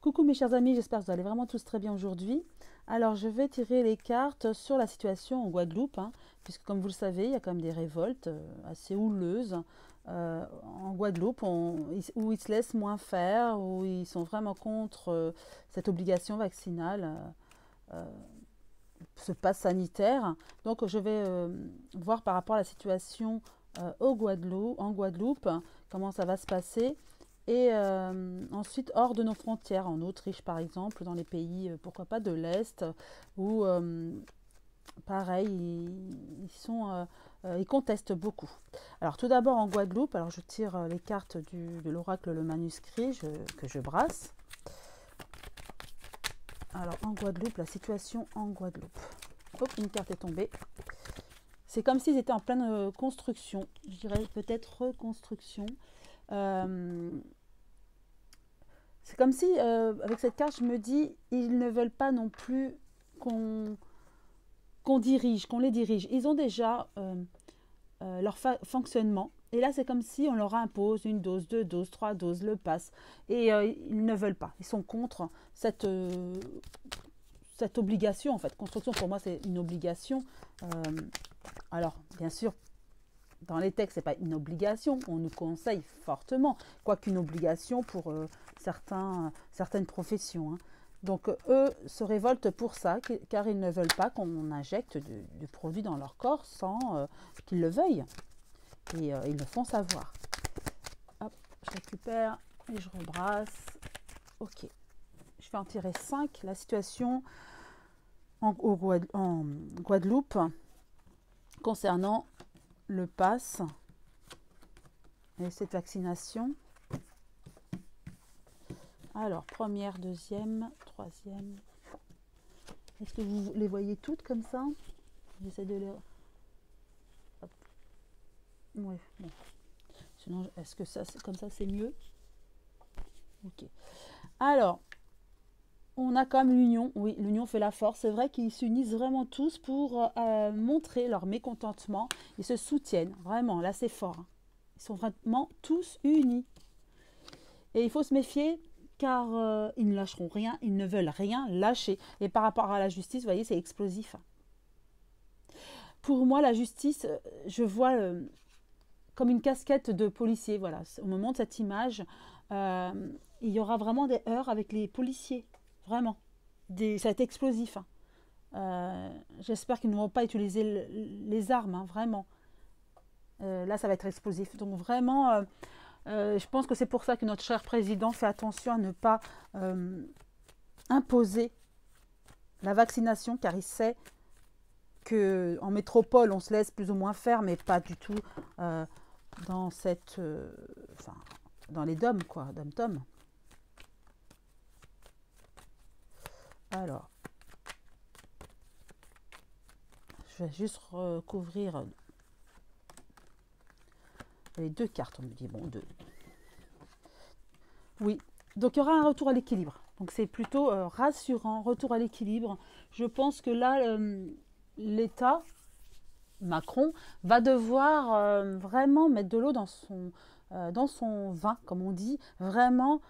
Coucou mes chers amis, j'espère que vous allez vraiment tous très bien aujourd'hui. Alors je vais tirer les cartes sur la situation en Guadeloupe, puisque comme vous le savez, il y a quand même des révoltes assez houleuses en Guadeloupe, où ils se laissent moins faire, où ils sont vraiment contre cette obligation vaccinale, euh, ce pass sanitaire. Donc je vais voir par rapport à la situation en Guadeloupe, comment ça va se passer. Et ensuite, hors de nos frontières, en Autriche par exemple, dans les pays, pourquoi pas, de l'Est, où pareil, ils contestent beaucoup. Alors tout d'abord en Guadeloupe, alors je tire les cartes de l'oracle, le manuscrit que je brasse. Alors en Guadeloupe, la situation en Guadeloupe. Hop, une carte est tombée. C'est comme s'ils étaient en pleine construction, je dirais peut-être reconstruction. Euh, C'est comme si, avec cette carte, je me dis, ils ne veulent pas non plus qu'on dirige, qu'on les dirige. Ils ont déjà leur fonctionnement. Et là, c'est comme si on leur impose une dose, deux doses, trois doses, le pass. Et ils ne veulent pas. Ils sont contre cette obligation, en fait. Construction, pour moi, c'est une obligation. Euh, alors, bien sûr, dans les textes, ce n'est pas une obligation. On nous conseille fortement, quoiqu'une obligation pour certaines professions. Donc, eux se révoltent pour ça, car ils ne veulent pas qu'on injecte du produit dans leur corps sans qu'ils le veuillent. Et ils le font savoir. Hop, je récupère et je rebrasse. Ok. Je vais en tirer 5. La situation en Guadeloupe concernant le pass et cette vaccination. Alors, première, deuxième, troisième. Est-ce que vous les voyez toutes comme ça? J'essaie de les... Hop. Oui, bon. Sinon, est-ce que ça, comme ça, c'est mieux? Ok. Alors, on a comme l'union. Oui, l'union fait la force. C'est vrai qu'ils s'unissent vraiment tous pour montrer leur mécontentement. Ils se soutiennent. Vraiment, là, c'est fort. Ils sont vraiment tous unis. Et il faut se méfier car ils ne lâcheront rien, ils ne veulent rien lâcher. Et par rapport à la justice, vous voyez, c'est explosif. Pour moi, la justice, je vois comme une casquette de policiers. Voilà, au moment de cette image, il y aura vraiment des heurts avec les policiers. Vraiment. Ça va être explosif. J'espère qu'ils ne vont pas utiliser les armes, vraiment. Là, ça va être explosif. Donc vraiment, je pense que c'est pour ça que notre cher président fait attention à ne pas imposer la vaccination, car il sait qu'en métropole, on se laisse plus ou moins faire, mais pas du tout dans dans les DOM, quoi, dom-tom. Alors, je vais juste recouvrir les deux cartes. On me dit, bon, deux. Oui, donc il y aura un retour à l'équilibre. Donc c'est plutôt rassurant, retour à l'équilibre. Je pense que là, l'État, Macron, va devoir vraiment mettre de l'eau dans son vin, comme on dit, vraiment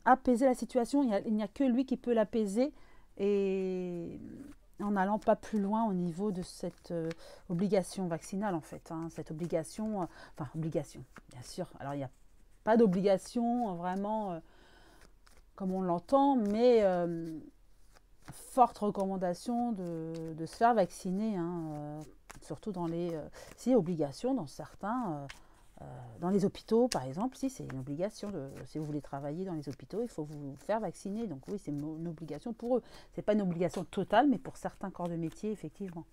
apaiser la situation. Il n'y a que lui qui peut l'apaiser et en n'allant pas plus loin au niveau de cette obligation vaccinale, en fait. Cette obligation, obligation, bien sûr. Alors, il n'y a pas d'obligation vraiment comme on l'entend, mais forte recommandation de se faire vacciner, surtout dans les... si, obligation dans certains... dans les hôpitaux, par exemple, si c'est une obligation, si vous voulez travailler dans les hôpitaux, il faut vous faire vacciner. Donc oui, c'est une obligation pour eux. Ce n'est pas une obligation totale, mais pour certains corps de métier, effectivement.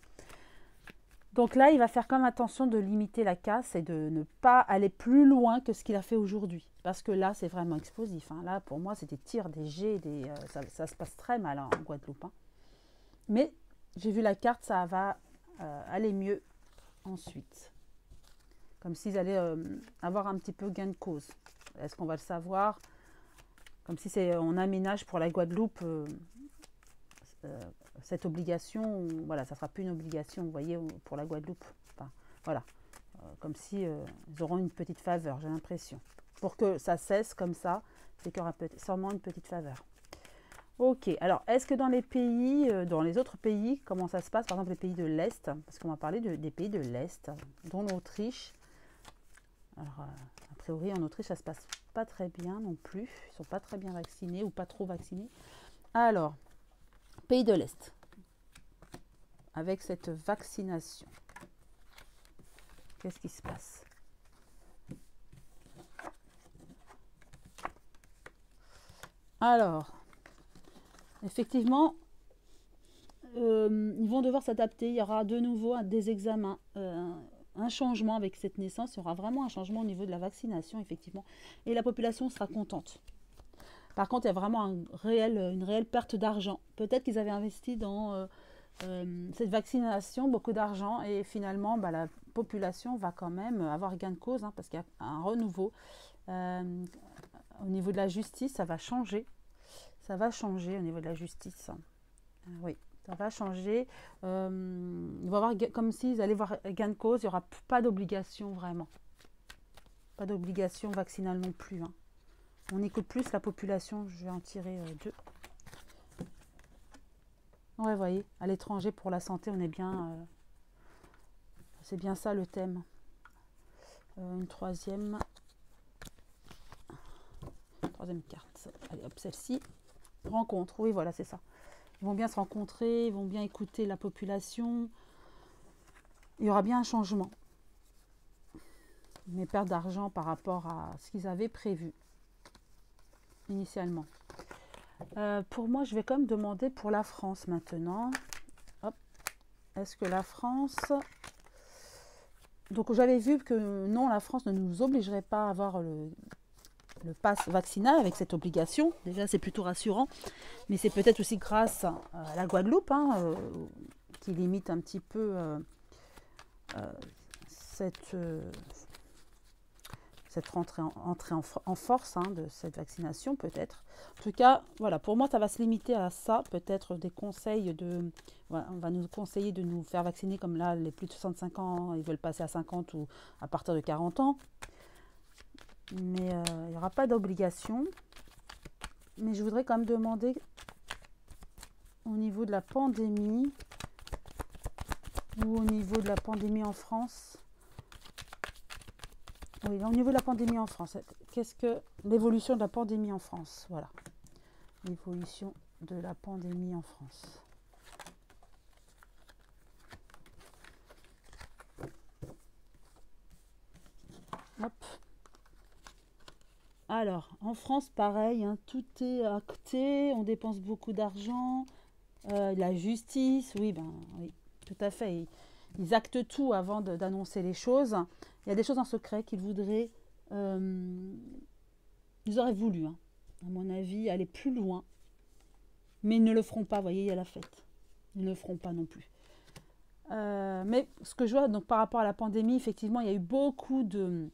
Donc là, il va faire comme attention de limiter la casse et de ne pas aller plus loin que ce qu'il a fait aujourd'hui. Parce que là, c'est vraiment explosif. Là, pour moi, c'est des tirs, des jets, ça se passe très mal en Guadeloupe. Mais j'ai vu la carte, ça va aller mieux ensuite. Comme s'ils allaient avoir un petit peu gain de cause. Est-ce qu'on va le savoir? Comme si on aménage pour la Guadeloupe cette obligation. Voilà, ça ne sera plus une obligation, vous voyez, pour la Guadeloupe. Enfin, voilà, comme si ils auront une petite faveur, j'ai l'impression. pour que ça cesse comme ça, c'est qu'il y aura sûrement une petite faveur. Ok, alors est-ce que dans les pays, dans les autres pays, comment ça se passe? Par exemple les pays de l'Est, parce qu'on va parler des pays de l'Est, dont l'Autriche. Alors a priori en Autriche ça se passe pas très bien non plus, ils sont pas très bien vaccinés ou pas trop vaccinés. Alors, pays de l'Est, avec cette vaccination, qu'est-ce qui se passe? Alors, effectivement, ils vont devoir s'adapter. Il y aura de nouveau des examens, un changement avec cette naissance. Il y aura vraiment un changement au niveau de la vaccination, effectivement. Et la population sera contente. Par contre, il y a vraiment une réelle perte d'argent. Peut-être qu'ils avaient investi dans cette vaccination beaucoup d'argent et finalement, bah, la population va quand même avoir gain de cause parce qu'il y a un renouveau. Au niveau de la justice, ça va changer. Ça va changer au niveau de la justice. Oui, ça va changer. Il va y avoir comme s'ils allaient voir gain de cause. Il n'y aura pas d'obligation vraiment. Pas d'obligation vaccinale non plus. On écoute plus la population. Je vais en tirer deux. Ouais, vous voyez, à l'étranger pour la santé, on est bien. C'est bien ça le thème. Une troisième carte. Allez, hop, celle-ci. Rencontre, oui, voilà, c'est ça. Ils vont bien se rencontrer, ils vont bien écouter la population. Il y aura bien un changement. Mais perte d'argent par rapport à ce qu'ils avaient prévu initialement. Pour moi, je vais quand même demander pour la France maintenant. Hop. Est-ce que la France... Donc j'avais vu que non, la France ne nous obligerait pas à avoir le pass vaccinal avec cette obligation. Déjà, c'est plutôt rassurant. Mais c'est peut-être aussi grâce à la Guadeloupe qui limite un petit peu cette entrée en force de cette vaccination, peut-être. En tout cas, voilà, pour moi, ça va se limiter à ça. Peut-être des conseils voilà, on va nous conseiller de nous faire vacciner comme là, les plus de 65 ans, ils veulent passer à 50 ou à partir de 40 ans. Mais il n'y aura pas d'obligation. Mais je voudrais quand même demander au niveau de la pandémie ou au niveau de la pandémie en France. Oui, au niveau de la pandémie en France, qu'est-ce que l'évolution de la pandémie en France? Voilà, l'évolution de la pandémie en France. Hop. Alors, en France, pareil, tout est acté, on dépense beaucoup d'argent, la justice, oui, oui, tout à fait. Ils actent tout avant d'annoncer les choses. Il y a des choses en secret qu'ils voudraient, ils auraient voulu, à mon avis, aller plus loin. Mais ils ne le feront pas, vous voyez, il y a la fête. Ils ne le feront pas non plus. Mais ce que je vois, donc par rapport à la pandémie, effectivement, il y a eu beaucoup de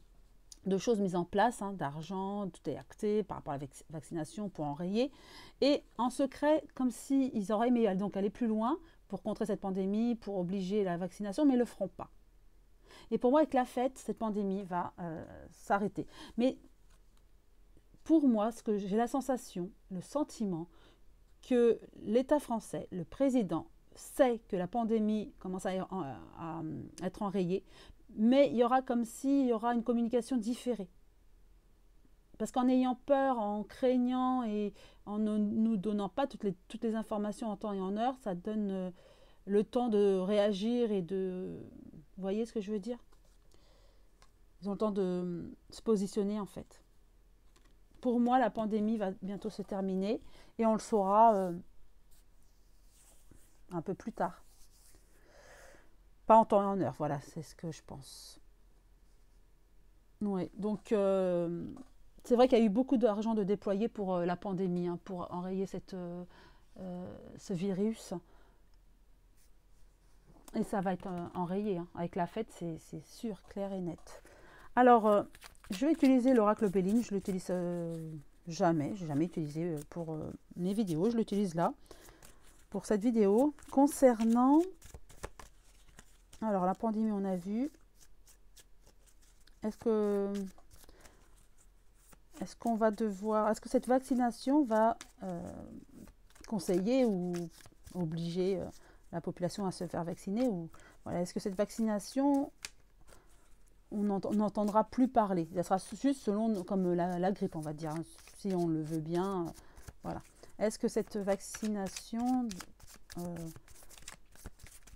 choses mises en place, d'argent, tout est acté par rapport à la vaccination pour enrayer. Et en secret, comme s'ils auraient aimé donc aller plus loin pour contrer cette pandémie, pour obliger la vaccination, mais ils ne le feront pas. Et pour moi, avec la fête, cette pandémie va s'arrêter. Mais pour moi, ce que j'ai la sensation, le sentiment que l'État français, le président, sait que la pandémie commence à être enrayée, mais il y aura comme s'il y aura une communication différée. Parce qu'en ayant peur, en craignant et en ne nous donnant pas toutes les informations en temps et en heure, ça donne le temps de réagir et de... Vous voyez ce que je veux dire? Ils ont le temps de se positionner en fait. Pour moi, la pandémie va bientôt se terminer et on le saura un peu plus tard. Pas en temps et en heure, voilà, c'est ce que je pense. Oui, donc c'est vrai qu'il y a eu beaucoup d'argent de déployé pour la pandémie, pour enrayer ce virus. Et ça va être enrayé. Avec la fête, c'est sûr, clair et net. Alors, je vais utiliser l'oracle Béline. Je l'utilise jamais. Je n'ai jamais utilisé pour mes vidéos. Je l'utilise là, pour cette vidéo. Concernant... Alors, la pandémie, on a vu. Est-ce que... est-ce qu'on va devoir, est-ce que cette vaccination va conseiller ou obliger la population à se faire vacciner, ou voilà, est-ce que cette vaccination, on n'entendra plus parler, ça sera juste selon, comme la grippe, on va dire, hein, si on le veut bien, voilà. Est-ce que cette vaccination,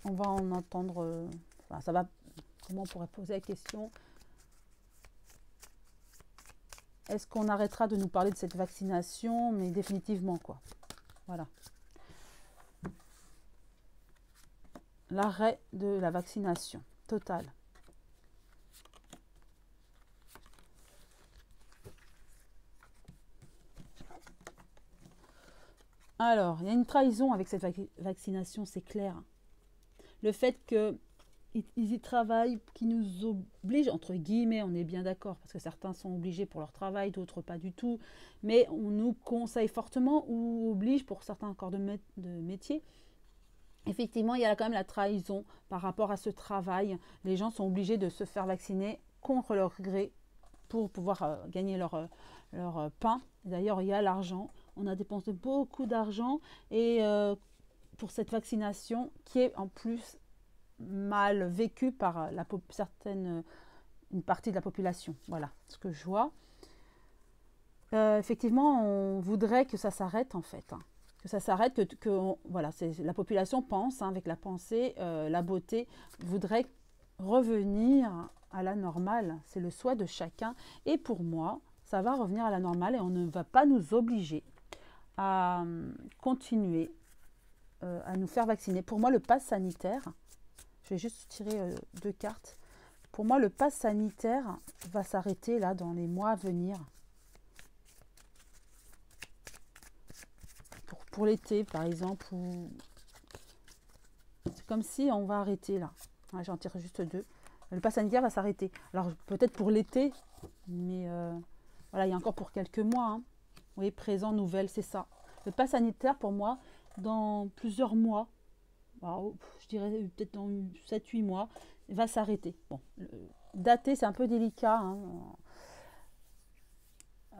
on va en entendre, enfin, ça va, comment on pourrait poser la question, est-ce qu'on arrêtera de nous parler de cette vaccination, mais définitivement, quoi. Voilà. L'arrêt de la vaccination totale. Alors, il y a une trahison avec cette vaccination, c'est clair. Le fait qu'ils y travaillent, qui nous obligent, entre guillemets, on est bien d'accord, parce que certains sont obligés pour leur travail, d'autres pas du tout, mais on nous conseille fortement ou oblige pour certains corps de métier. Effectivement, il y a quand même la trahison par rapport à ce travail. Les gens sont obligés de se faire vacciner contre leur gré pour pouvoir gagner leur pain. D'ailleurs, il y a l'argent. On a dépensé beaucoup d'argent et pour cette vaccination qui est en plus mal vécue par une partie de la population. Voilà ce que je vois. Effectivement, on voudrait que ça s'arrête en fait. Hein. Que ça s'arrête, voilà, la population pense, hein, avec la pensée, la beauté, voudrait revenir à la normale. C'est le souhait de chacun. Et pour moi, ça va revenir à la normale et on ne va pas nous obliger à continuer à nous faire vacciner. Pour moi, le pass sanitaire, je vais juste tirer 2 cartes. Pour moi, le pass sanitaire va s'arrêter là dans les mois à venir. Pour l'été, par exemple, c'est comme si on va arrêter là. Ouais, j'en tire juste 2. Le pass sanitaire va s'arrêter. Alors, peut-être pour l'été, mais voilà, il y a encore pour quelques mois. Hein. Oui, présent, nouvelle, c'est ça. Le pass sanitaire, pour moi, dans plusieurs mois, alors, je dirais peut-être dans 7-8 mois, va s'arrêter. Bon, dater, c'est un peu délicat hein,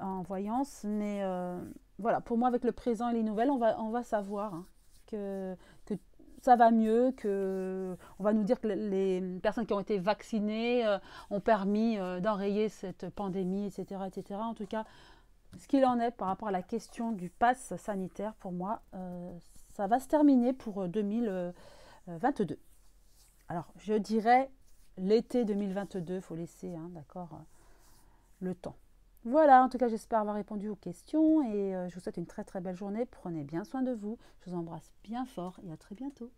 en voyance, mais voilà, pour moi, avec le présent et les nouvelles, on va savoir hein, que ça va mieux, on va nous dire que les personnes qui ont été vaccinées ont permis d'enrayer cette pandémie, etc., etc. En tout cas, ce qu'il en est par rapport à la question du pass sanitaire, pour moi, ça va se terminer pour 2022. Alors, je dirais l'été 2022, il faut laisser, hein, d'accord, le temps. Voilà, en tout cas, j'espère avoir répondu aux questions et je vous souhaite une très très belle journée. Prenez bien soin de vous. Je vous embrasse bien fort et à très bientôt.